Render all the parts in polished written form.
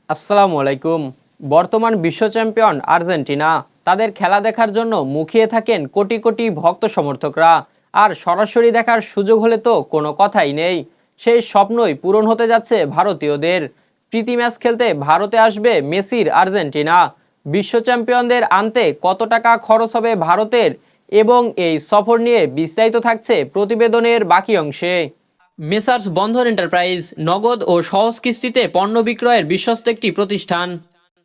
আসসালামু আলাইকুম। বর্তমান বিশ্ব চ্যাম্পিয়ন আর্জেন্টিনা তাদের খেলা দেখার জন্য মুখিয়ে থাকেন কোটি কোটি ভক্ত সমর্থকরা। আর সরাসরি দেখার সুযোগ হলে তো কোনো কথাই নেই। সেই স্বপ্নই পূরণ হতে যাচ্ছে ভারতীয়দের। প্রীতি ম্যাচ খেলতে ভারতে আসবে মেসির আর্জেন্টিনা। বিশ্ব চ্যাম্পিয়নদের আনতে কত টাকা খরচ হবে ভারতের, এবং এই সফর নিয়ে বিস্তারিত থাকছে প্রতিবেদনের বাকি অংশে। মেসার্স বন্ধন এন্টারপ্রাইজ নগদ ও সহজ কিস্তিতে পণ্য বিক্রয়ের বিশ্বস্ত একটি প্রতিষ্ঠান।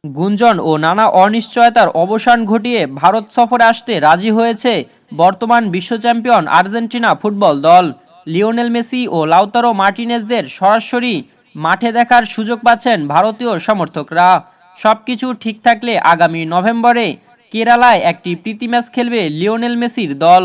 গুঞ্জন ও নানা অনিশ্চয়তার অবসান ঘটিয়ে ভারত সফরে আসতে রাজি হয়েছে বর্তমান বিশ্ব চ্যাম্পিয়ন আর্জেন্টিনা ফুটবল দল। লিওনেল মেসি ও লাউতারো মার্টিনেজদের সরাসরি মাঠে দেখার সুযোগ পাচ্ছেন ভারতীয় সমর্থকরা। সবকিছু ঠিক থাকলে আগামী নভেম্বরে কেরালায় একটি প্রীতি ম্যাচ খেলবে লিওনেল মেসির দল।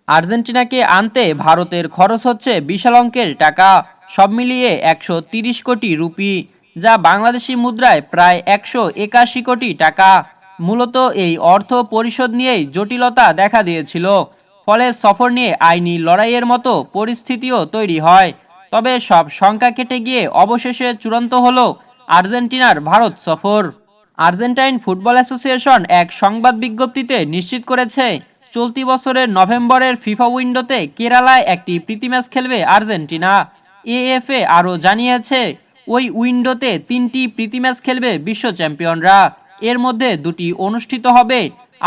আর্জেন্টিনাকে আনতে ভারতের খরচ হচ্ছে বিশাল অঙ্কের টাকা, সব মিলিয়ে 130 কোটি রুপি, যা বাংলাদেশি মুদ্রায় প্রায় 181 কোটি টাকা। মূলত এই অর্থ পরিশোধ নিয়েই জটিলতা দেখা দিয়েছিল, ফলে সফর নিয়ে আইনি লড়াইয়ের মতো পরিস্থিতিও তৈরি হয়। তবে সব শঙ্কা কেটে গিয়ে অবশেষে চূড়ান্ত হলো আর্জেন্টিনার ভারত সফর। আর্জেন্টাইন ফুটবল অ্যাসোসিয়েশন এক সংবাদ বিজ্ঞপ্তিতে নিশ্চিত করেছে, চলতি বছরের নভেম্বরের ফিফা উইন্ডোতে কেরালায় একটি প্রীতি ম্যাচ খেলবে আর্জেন্টিনা। এএফএ আরও জানিয়েছে, ওই উইন্ডোতে 3টি প্রীতি ম্যাচ খেলবে বিশ্ব চ্যাম্পিয়নরা। এর মধ্যে 2টি অনুষ্ঠিত হবে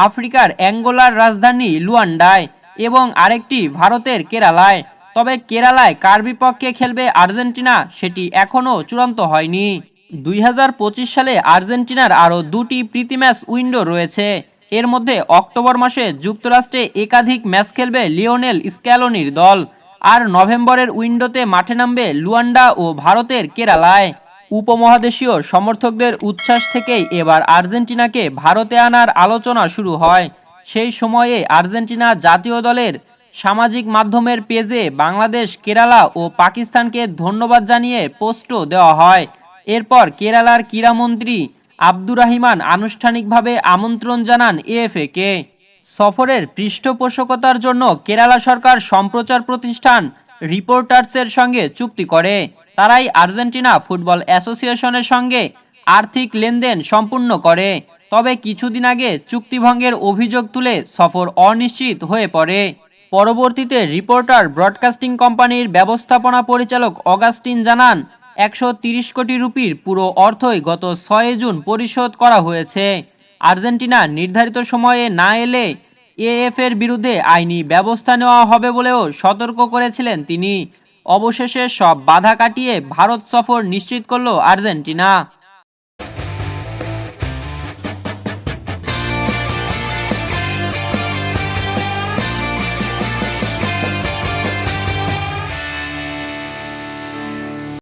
আফ্রিকার অ্যাঙ্গোলার রাজধানী লুয়ান্ডায় এবং আরেকটি ভারতের কেরালায়। তবে কেরালায় কার বিপক্ষে খেলবে আর্জেন্টিনা সেটি এখনও চূড়ান্ত হয়নি। 2025 সালে আর্জেন্টিনার আরও 2টি প্রীতি ম্যাচ উইন্ডো রয়েছে। এর মধ্যে অক্টোবর মাসে যুক্তরাষ্ট্রে একাধিক ম্যাচ খেলবে লিওনেল স্ক্যালোনির দল, আর নভেম্বরের উইন্ডোতে মাঠে নামবে লুয়ান্ডা ও ভারতের কেরালায়। উপমহাদেশীয় সমর্থকদের উচ্ছ্বাস থেকেই এবার আর্জেন্টিনাকে ভারতে আনার আলোচনা শুরু হয়। সেই সময়ে আর্জেন্টিনা জাতীয় দলের সামাজিক মাধ্যমের পেজে বাংলাদেশ, কেরালা ও পাকিস্তানকে ধন্যবাদ জানিয়ে পোস্টও দেওয়া হয়। এরপর কেরালার ক্রীড়ামন্ত্রী আব্দুর রহিমান আনুষ্ঠানিকভাবে আমন্ত্রণ জানান এএফএ-কে। সফরের পৃষ্ঠপোষকতার জন্য কেরালা সরকার সম্প্রচার প্রতিষ্ঠান রিপোর্টার্সের সঙ্গে চুক্তি করে। তারাই আর্জেন্টিনা ফুটবল অ্যাসোসিয়েশনের সঙ্গে আর্থিক লেনদেন সম্পূর্ণ করে। তবে কিছুদিন আগে চুক্তিভঙ্গের অভিযোগ তুলে সফর অনিশ্চিত হয়ে পড়ে। পরবর্তীতে রিপোর্টার ব্রডকাস্টিং কোম্পানির ব্যবস্থাপনা পরিচালক অগাস্টিন জানান, 130 কোটি রুপির পুরো অর্থই গত 6 জুন পরিশোধ করা হয়েছে। আর্জেন্টিনা নির্ধারিত সময়ে না এলে এএফ-এর বিরুদ্ধে আইনি ব্যবস্থা নেওয়া হবে বলেও সতর্ক করেছিলেন তিনি। অবশেষে সব বাধা কাটিয়ে ভারত সফর নিশ্চিত করল আর্জেন্টিনা।